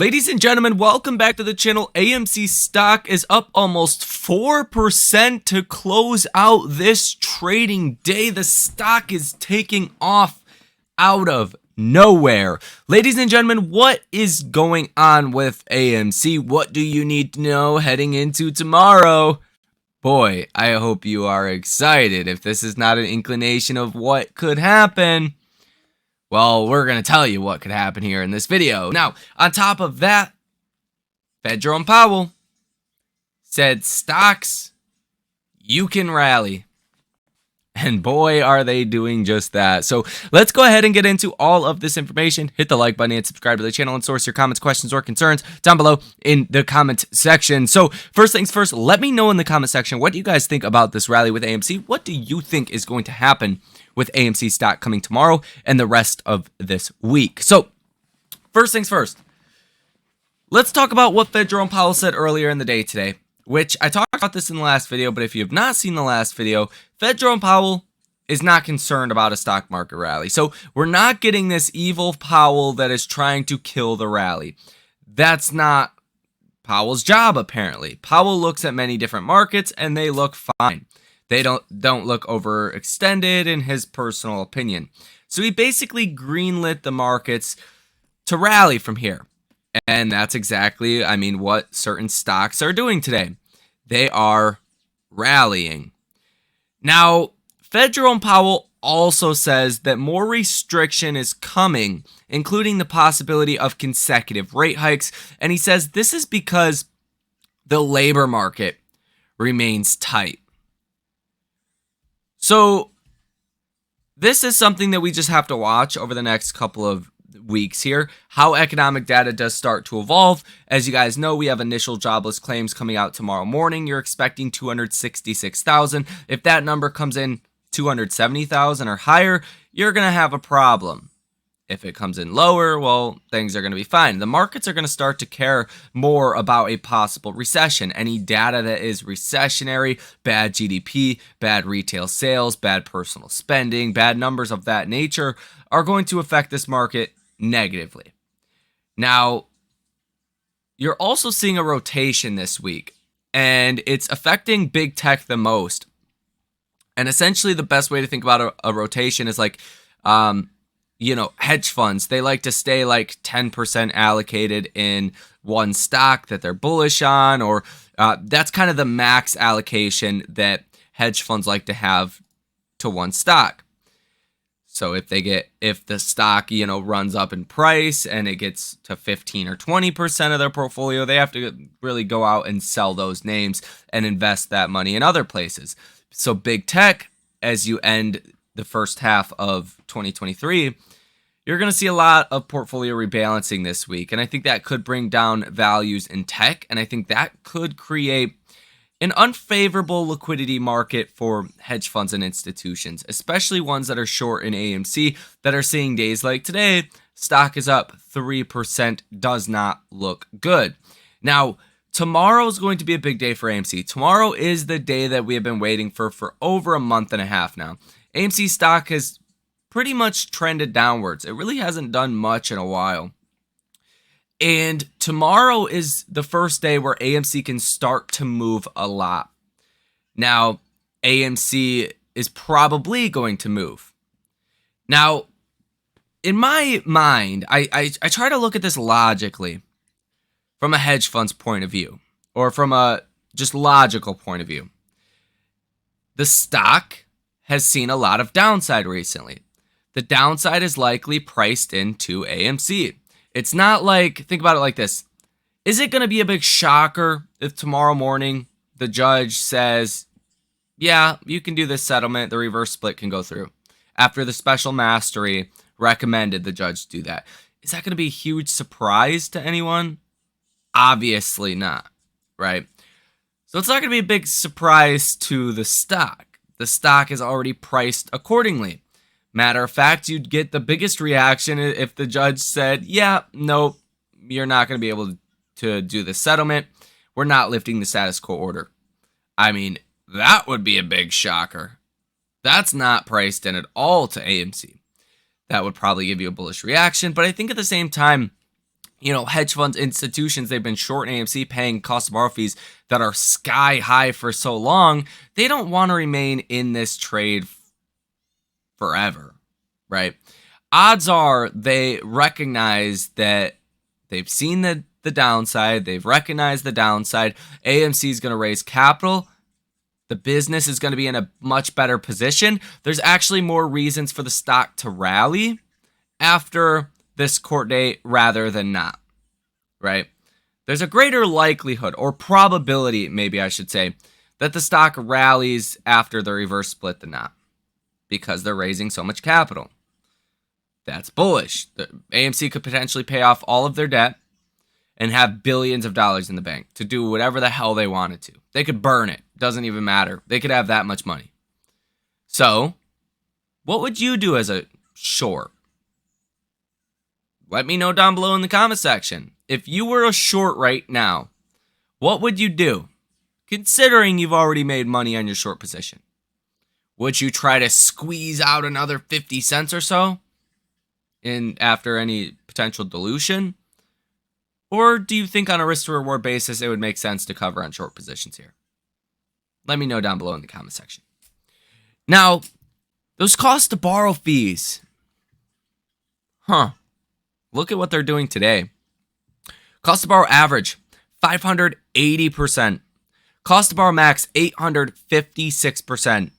Ladies and gentlemen, welcome back to the channel. AMC stock is up almost 4% to close out this trading day. The stock is taking off out of nowhere. Ladies and gentlemen, what is going on with AMC? What do you need to know heading into tomorrow? Boy, I hope you are excited. If this is not an inclination of what could happen, well, we're going to tell you what could happen here in this video. Now, on top of that, Fed Jerome Powell said stocks, you can rally. And boy, are they doing just that. So let's go ahead and get into all of this information. Hit the like button and subscribe to the channel and source your comments, questions, or concerns down below in the comment section. So first things first, let me know in the comment section, what do you guys think about this rally with AMC? What do you think is going to happen with AMC stock coming tomorrow and the rest of this week? So first things first, let's talk about what Fed Jerome Powell said earlier in the day today, which I talked about this in the last video, but if you have not seen the last video, Fed Jerome Powell is not concerned about a stock market rally. So we're not getting this evil Powell that is trying to kill the rally. That's not Powell's job, apparently. Powell looks at many different markets and they look fine. They don't look overextended in his personal opinion. So he basically greenlit the markets to rally from here. And that's exactly, what certain stocks are doing today. They are rallying. Now, Fed Jerome Powell also says that more restriction is coming, including the possibility of consecutive rate hikes. And he says this is because the labor market remains tight. So this is something that we just have to watch over the next couple of weeks here, how economic data does start to evolve. As you guys know, we have initial jobless claims coming out tomorrow morning. You're expecting 266,000. If that number comes in 270,000 or higher, you're going to have a problem. If it comes in lower, well, things are going to be fine. The markets are going to start to care more about a possible recession. Any data that is recessionary, bad GDP, bad retail sales, bad personal spending, bad numbers of that nature are going to affect this market negatively. Now, you're also seeing a rotation this week, and it's affecting big tech the most. And essentially, the best way to think about a rotation is like, hedge funds. They like to stay like 10% allocated in one stock that they're bullish on, or that's kind of the max allocation that hedge funds like to have to one stock. So if the stock, runs up in price and it gets to 15 or 20% of their portfolio, they have to really go out and sell those names and invest that money in other places. So big tech, as you end the first half of 2023, you're going to see a lot of portfolio rebalancing this week. And I think that could bring down values in tech. And I think that could create an unfavorable liquidity market for hedge funds and institutions, especially ones that are short in AMC that are seeing days like today. Stock is up 3%, does not look good. Now, tomorrow is going to be a big day for AMC. Tomorrow is the day that we have been waiting for over a month and a half now. AMC stock has pretty much trended downwards. It really hasn't done much in a while. And tomorrow is the first day where AMC can start to move a lot. Now, AMC is probably going to move. Now, in my mind, I try to look at this logically from a hedge fund's point of view, or from a just logical point of view. The stock has seen a lot of downside recently. The downside is likely priced into AMC. It's not like, think about it like this. Is it going to be a big shocker if tomorrow morning the judge says, yeah, you can do this settlement, the reverse split can go through? After the special mastery recommended the judge do that. Is that going to be a huge surprise to anyone? Obviously not, right? So it's not going to be a big surprise to the stock. The stock is already priced accordingly. Matter of fact, you'd get the biggest reaction if the judge said, yeah, no, you're not going to be able to do the settlement. We're not lifting the status quo order. That would be a big shocker. That's not priced in at all to AMC. That would probably give you a bullish reaction. But I think at the same time, hedge funds, institutions, they've been short AMC, paying cost of borrow fees that are sky high for so long. They don't want to remain in this trade forever, right? Odds are they recognize that they've seen the downside. They've recognized the downside. AMC is going to raise capital. The business is going to be in a much better position. There's actually more reasons for the stock to rally after this court date rather than not, right? There's a greater likelihood or probability, maybe I should say, that the stock rallies after the reverse split than not because they're raising so much capital. That's bullish. The AMC could potentially pay off all of their debt and have billions of dollars in the bank to do whatever the hell they wanted to. They could burn it. Doesn't even matter. They could have that much money. So, what would you do as a short? Let me know down below in the comment section. If you were a short right now, what would you do? Considering you've already made money on your short position. Would you try to squeeze out another 50 cents or so after any potential dilution? Or do you think on a risk to reward basis it would make sense to cover on short positions here? Let me know down below in the comment section. Now, those cost to borrow fees. Look at what they're doing today. Cost to borrow average, 580%. Cost to borrow max, 856%.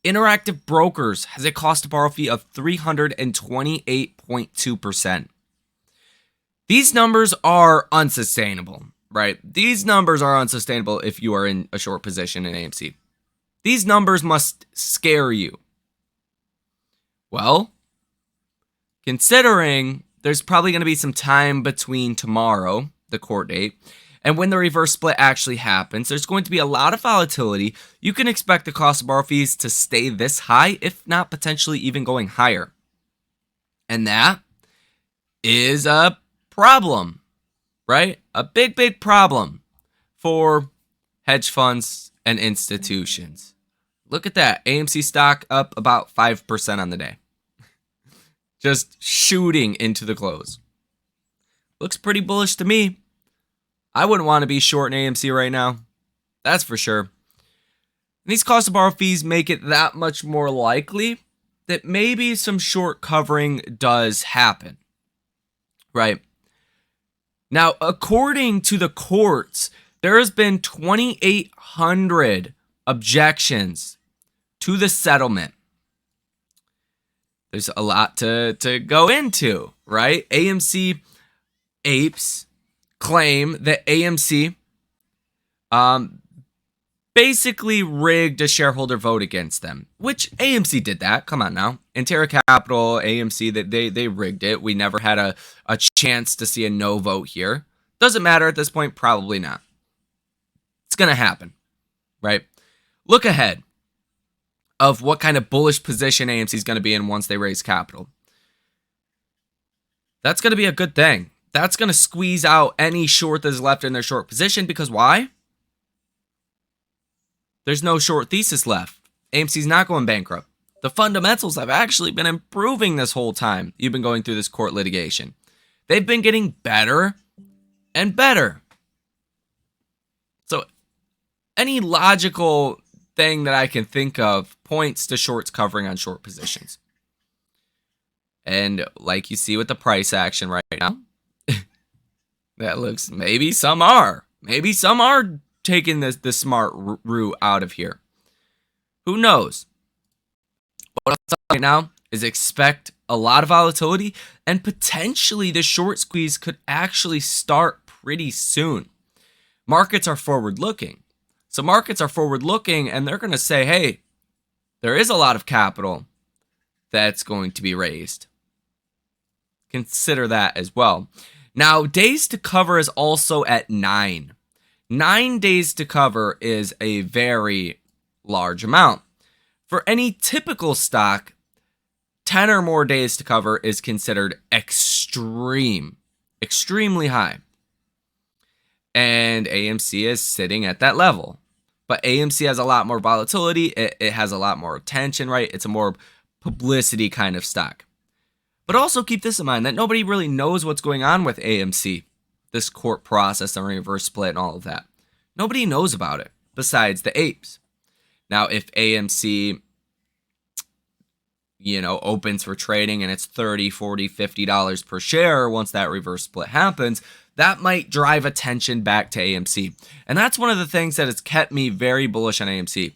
Interactive Brokers has a cost to borrow fee of 328.2%. These numbers are unsustainable, right? These numbers are unsustainable if you are in a short position in AMC. These numbers must scare you. Well, considering there's probably going to be some time between tomorrow, the court date, and when the reverse split actually happens, there's going to be a lot of volatility. You can expect the cost of borrow fees to stay this high, if not potentially even going higher. And that is a problem, right? A big, big problem for hedge funds and institutions. Look at that. AMC stock up about 5% on the day. Just shooting into the close. Looks pretty bullish to me. I wouldn't want to be short in AMC right now. That's for sure. And these cost of borrow fees make it that much more likely that maybe some short covering does happen. Right? Now, according to the courts, there has been 2,800 objections to the settlement. There's a lot to go into, right? AMC apes claim that AMC basically rigged a shareholder vote against them, which AMC did that. Come on now. Intera Capital, AMC, that they rigged it. We never had a chance to see a no vote here. Doesn't matter at this point. Probably not. It's going to happen, right? Look ahead of what kind of bullish position AMC is going to be in once they raise capital. That's going to be a good thing. That's going to squeeze out any short that is left in their short position, because why? There's no short thesis left. AMC's not going bankrupt. The fundamentals have actually been improving this whole time you've been going through this court litigation. They've been getting better and better. So any logical thing that I can think of points to shorts covering on short positions. And like you see with the price action right now, that looks, maybe some are taking the smart route out of here. Who knows? What I'll tell you right now is expect a lot of volatility, and potentially the short squeeze could actually start pretty soon. Markets are forward looking. So markets are forward looking, and they're going to say, hey, there is a lot of capital that's going to be raised. Consider that as well. Now, days to cover is also at 9. 9 days to cover is a very large amount. For any typical stock, 10 or more days to cover is considered extremely high. And AMC is sitting at that level. But AMC has a lot more volatility. It has a lot more attention, right? It's a more publicity kind of stock. But also keep this in mind that nobody really knows what's going on with AMC, this court process and reverse split and all of that. Nobody knows about it besides the apes. Now, if AMC, opens for trading and it's $30, $40, $50 per share once that reverse split happens, that might drive attention back to AMC. And that's one of the things that has kept me very bullish on AMC,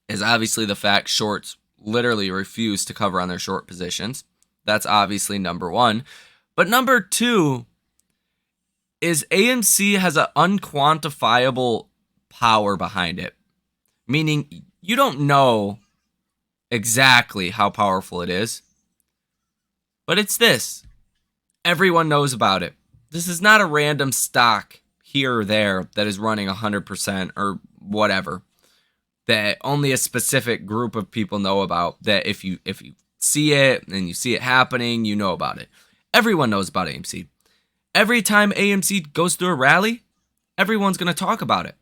is obviously the fact shorts literally refuse to cover on their short positions. That's obviously number one. But number two is AMC has an unquantifiable power behind it. Meaning you don't know exactly how powerful it is. But it's this. Everyone knows about it. This is not a random stock here or there that is running 100% or whatever, that only a specific group of people know about, that if you see it and you see it happening, you know about it. Everyone knows about AMC. Every time AMC goes through a rally, everyone's going to talk about it.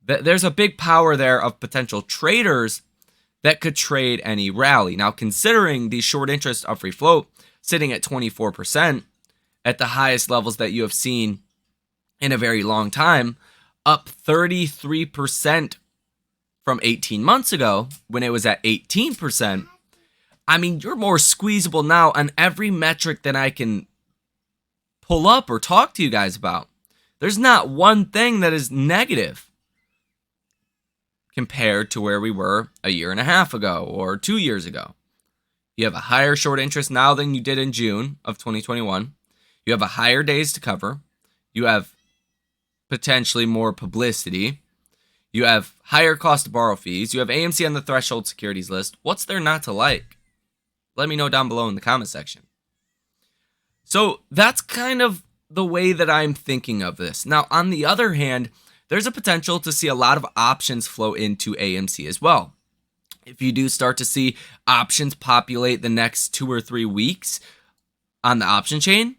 There's a big power there of potential traders that could trade any rally. Now, considering the short interest of free float sitting at 24% at the highest levels that you have seen in a very long time, up 33% from 18 months ago when it was at 18%, I mean, you're more squeezable now on every metric that I can pull up or talk to you guys about. There's not one thing that is negative compared to where we were a year and a half ago or 2 years ago. You have a higher short interest now than you did in June of 2021. You have a higher days to cover. You have potentially more publicity. You have higher cost to borrow fees. You have AMC on the threshold securities list. What's there not to like? Let me know down below in the comment section. So that's kind of the way that I'm thinking of this. Now, on the other hand, there's a potential to see a lot of options flow into AMC as well. If you do start to see options populate the next 2 or 3 weeks on the option chain,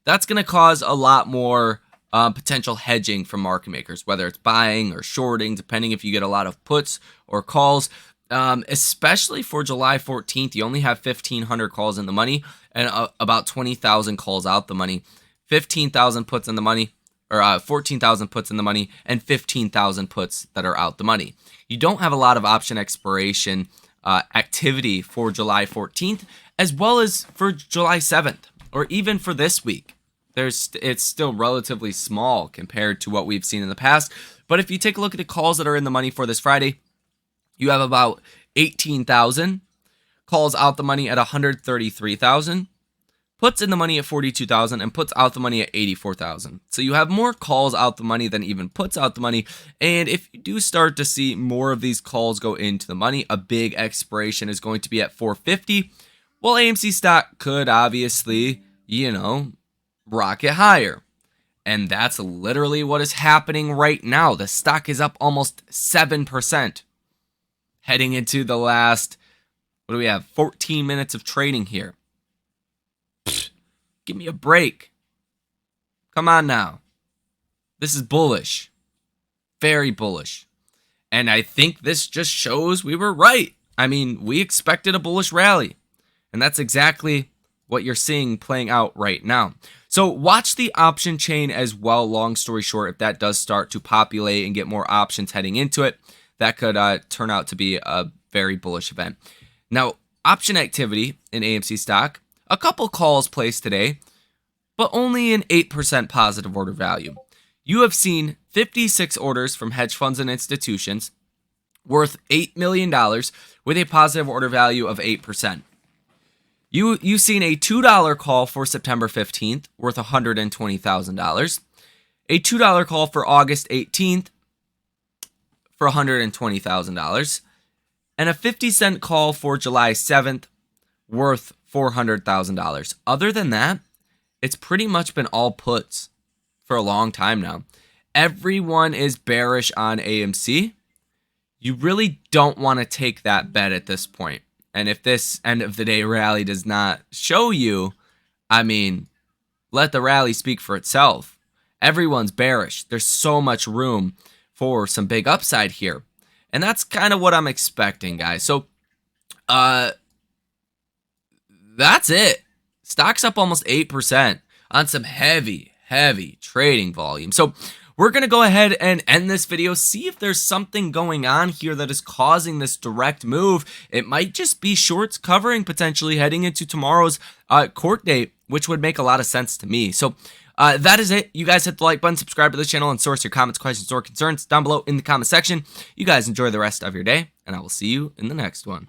that's going to cause a lot more potential hedging from market makers, whether it's buying or shorting, depending if you get a lot of puts or calls. Especially for July 14th, you only have 1,500 calls in the money and about 20,000 calls out the money. 15,000 puts in the money, or 14,000 puts in the money, and 15,000 puts that are out the money. You don't have a lot of option expiration activity for July 14th, as well as for July 7th, or even for this week. It's still relatively small compared to what we've seen in the past. But if you take a look at the calls that are in the money for this Friday, you have about 18,000 calls out the money at 133,000, puts in the money at 42,000, and puts out the money at 84,000. So you have more calls out the money than even puts out the money. And if you do start to see more of these calls go into the money, a big expiration is going to be at 450. Well, AMC stock could obviously, rocket higher. And that's literally what is happening right now. The stock is up almost 7%. Heading into the last, 14 minutes of trading here. Give me a break. Come on now. This is bullish. Very bullish. And I think this just shows we were right. I mean, we expected a bullish rally. And that's exactly what you're seeing playing out right now. So watch the option chain as well, long story short, if that does start to populate and get more options heading into it, that could turn out to be a very bullish event. Now, option activity in AMC stock, a couple calls placed today, but only an 8% positive order value. You have seen 56 orders from hedge funds and institutions worth $8 million with a positive order value of 8%. You've seen a $2 call for September 15th worth $120,000, a $2 call for August 18th for $120,000, and a 50-cent call for July 7th worth $400,000. Other than that, it's pretty much been all puts for a long time now. Everyone is bearish on AMC. You really don't want to take that bet at this point. And if this end of the day rally does not show you, let the rally speak for itself. Everyone's bearish. There's so much room for some big upside here. And that's kind of what I'm expecting, guys. So that's it. Stock's up almost 8% on some heavy trading volume. So we're going to go ahead and end this video, see if there's something going on here that is causing this direct move. It might just be shorts covering potentially heading into tomorrow's court date, which would make a lot of sense to me. So that is it. You guys hit the like button, subscribe to the channel, and source your comments, questions, or concerns down below in the comment section. You guys enjoy the rest of your day, and I will see you in the next one.